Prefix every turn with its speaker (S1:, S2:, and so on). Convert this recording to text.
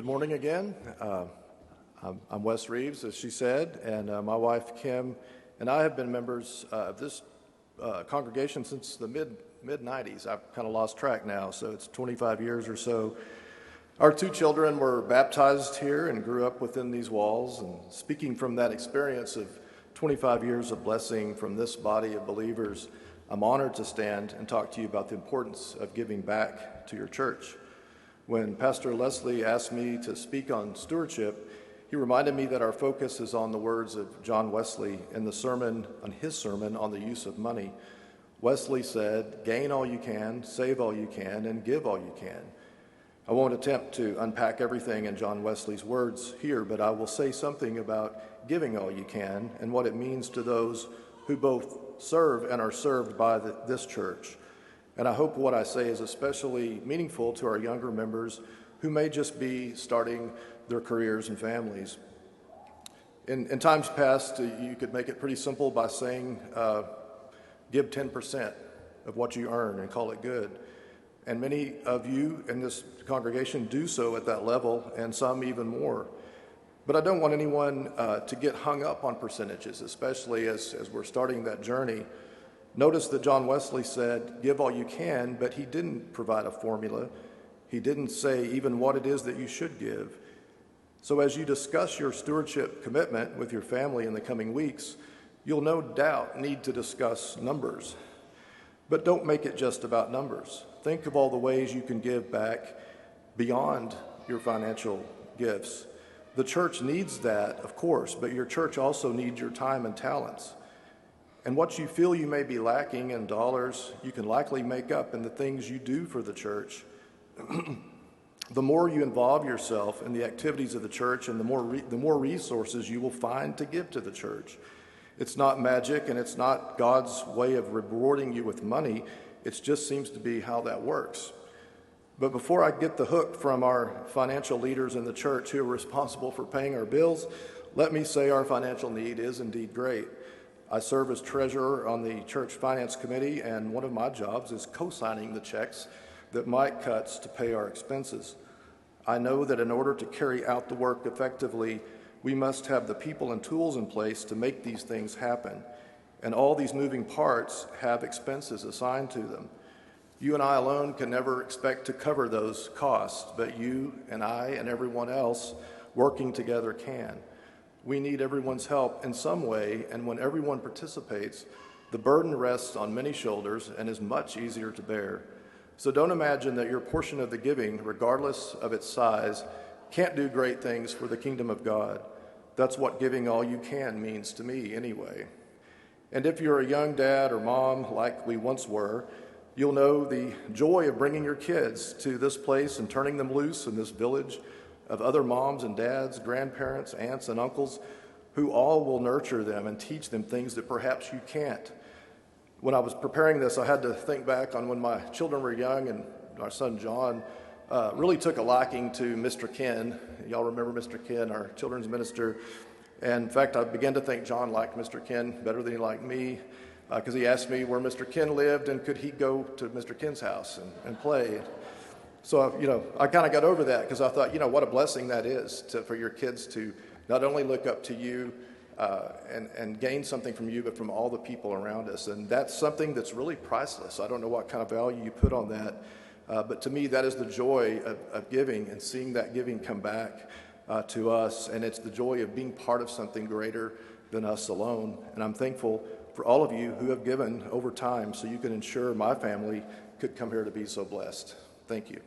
S1: Good morning again. I'm Wes Reeves, as she said, and my wife Kim and I have been members of this congregation since the mid-90s. I've kind of lost track now, so it's 25 years or so. Our two children were baptized here and grew up within these walls, and speaking from that experience of 25 years of blessing from this body of believers, I'm honored to stand and talk to you about the importance of giving back to your church. When Pastor Leslie asked me to speak on stewardship, he reminded me that our focus is on the words of John Wesley in his sermon on the use of money. Wesley said, "Gain all you can, save all you can, and give all you can." I won't attempt to unpack everything in John Wesley's words here, but I will say something about giving all you can and what it means to those who both serve and are served by this church. And I hope what I say is especially meaningful to our younger members who may just be starting their careers and families. In times past, you could make it pretty simple by saying, give 10% of what you earn and call it good. And many of you in this congregation do so at that level, and some even more. But I don't want anyone to get hung up on percentages, especially as we're starting that journey. Notice that John Wesley said, give all you can, but he didn't provide a formula. He didn't say even what it is that you should give. So as you discuss your stewardship commitment with your family in the coming weeks, you'll no doubt need to discuss numbers. But don't make it just about numbers. Think of all the ways you can give back beyond your financial gifts. The church needs that, of course, but your church also needs your time and talents. And what you feel you may be lacking in dollars, you can likely make up in the things you do for the church. The more you involve yourself in the activities of the church, and the more resources you will find to give to the church. It's not magic, and it's not God's way of rewarding you with money. It just seems to be how that works. But before I get the hook from our financial leaders in the church who are responsible for paying our bills, let me say our financial need is indeed great. I serve as treasurer on the church finance committee, and one of my jobs is co-signing the checks that Mike cuts to pay our expenses. I know that in order to carry out the work effectively, we must have the people and tools in place to make these things happen. And all these moving parts have expenses assigned to them. You and I alone can never expect to cover those costs, but you and I and everyone else working together can. We need everyone's help in some way, and when everyone participates, the burden rests on many shoulders and is much easier to bear. So don't imagine that your portion of the giving, regardless of its size, can't do great things for the kingdom of God. That's what giving all you can means to me anyway. And if you're a young dad or mom like we once were, you'll know the joy of bringing your kids to this place and turning them loose in this village of other moms and dads, grandparents, aunts and uncles, who all will nurture them and teach them things that perhaps you can't. When I was preparing this, I had to think back on when my children were young, and our son John really took a liking to Mr. Ken. Y'all remember Mr. Ken, our children's minister. And in fact, I began to think John liked Mr. Ken better than he liked me, because he asked me where Mr. Ken lived and could he go to Mr. Ken's house and play. So, I kind of got over that because I thought, what a blessing that is for your kids to not only look up to you and gain something from you, but from all the people around us. And that's something that's really priceless. I don't know what kind of value you put on that, but to me, that is the joy of giving and seeing that giving come back to us. And it's the joy of being part of something greater than us alone. And I'm thankful for all of you who have given over time so you can ensure my family could come here to be so blessed. Thank you.